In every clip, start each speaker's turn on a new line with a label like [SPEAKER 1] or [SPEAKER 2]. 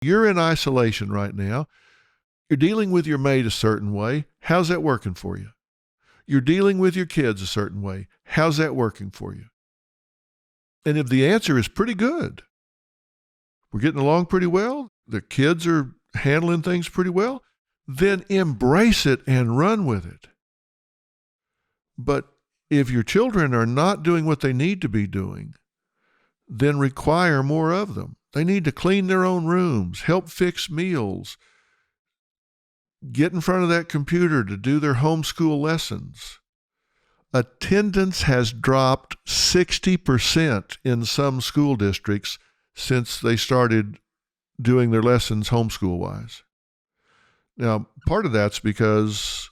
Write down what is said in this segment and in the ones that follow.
[SPEAKER 1] You're in isolation right now. You're dealing with your mate a certain way. How's that working for you? You're dealing with your kids a certain way. How's that working for you? And if the answer is pretty good, we're getting along pretty well, the kids are handling things pretty well, then embrace it and run with it. But if your children are not doing what they need to be doing, then require more of them. They need to clean their own rooms, help fix meals, get in front of that computer to do their homeschool lessons. Attendance has dropped 60% in some school districts since they started doing their lessons homeschool-wise. Now, part of that's because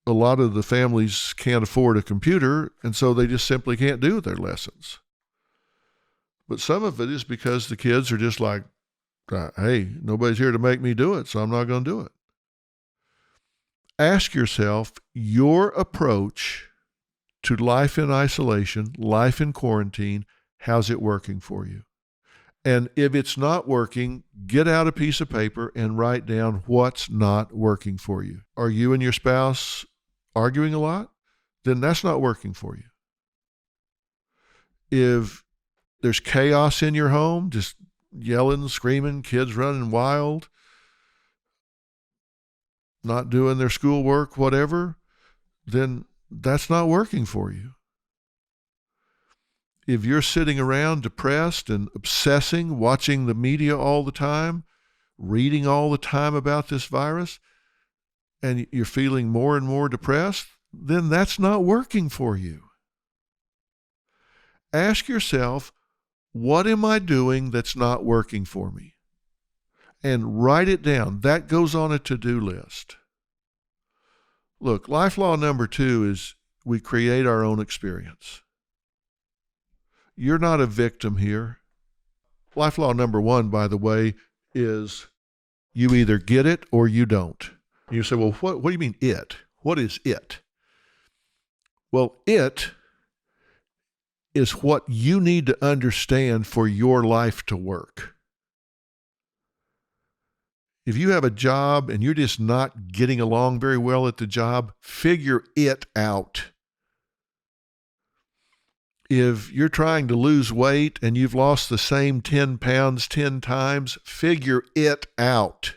[SPEAKER 1] a lot of the families can't afford a computer, and so they just simply can't do their lessons. But some of it is because the kids are just like, hey, nobody's here to make me do it, so I'm not going to do it. Ask yourself your approach to life in isolation, life in quarantine, how's it working for you? And if it's not working, get out a piece of paper and write down what's not working for you. Are you and your spouse arguing a lot? Then that's not working for you. If there's chaos in your home, just yelling, screaming, kids running wild, not doing their schoolwork, whatever, then that's not working for you. If you're sitting around depressed and obsessing, watching the media all the time, reading all the time about this virus, and you're feeling more and more depressed, then that's not working for you. Ask yourself, what am I doing that's not working for me? And write it down. That goes on a to-do list. Look, life law number 2 is we create our own experience. You're not a victim here. Life law number 1, by the way, is you either get it or you don't. And you say, well, what do you mean it? What is it? Well, it is what you need to understand for your life to work. If you have a job and you're just not getting along very well at the job, figure it out. If you're trying to lose weight and you've lost the same 10 pounds 10 times, figure it out.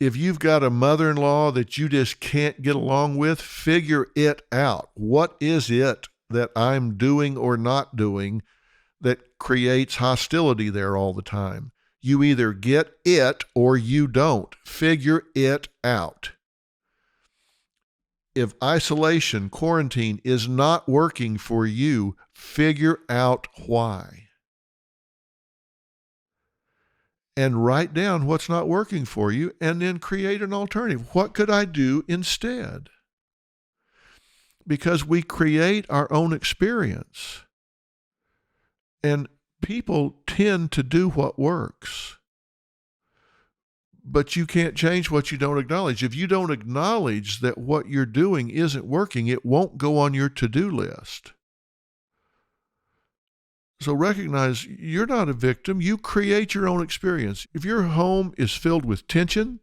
[SPEAKER 1] If you've got a mother-in-law that you just can't get along with, figure it out. What is it that I'm doing or not doing that creates hostility there all the time? You either get it or you don't. Figure it out. If isolation, quarantine is not working for you, figure out why. And write down what's not working for you and then create an alternative. What could I do instead? Because we create our own experience. And people tend to do what works. But you can't change what you don't acknowledge. If you don't acknowledge that what you're doing isn't working, it won't go on your to-do list. So recognize you're not a victim. You create your own experience. If your home is filled with tension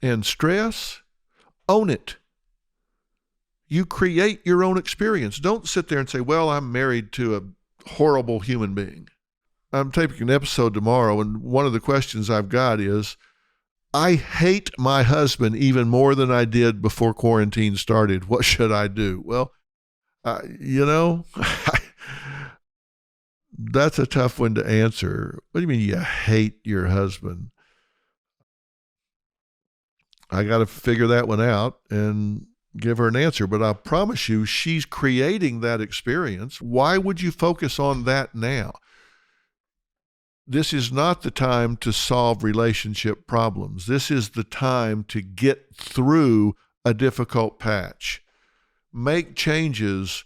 [SPEAKER 1] and stress, own it. You create your own experience. Don't sit there and say, well, I'm married to a horrible human being. I'm taping an episode tomorrow, and one of the questions I've got is, I hate my husband even more than I did before quarantine started. What should I do? Well, that's a tough one to answer. What do you mean you hate your husband? I got to figure that one out and give her an answer, but I promise you she's creating that experience. Why would you focus on that now? This is not the time to solve relationship problems. This is the time to get through a difficult patch. Make changes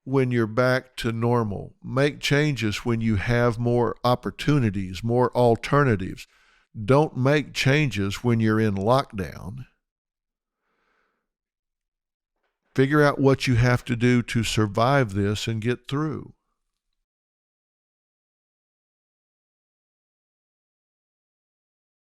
[SPEAKER 1] when you're back to normal. Make changes when you have more opportunities, more alternatives. Don't make changes when you're in lockdown. Figure out what you have to do to survive this and get through.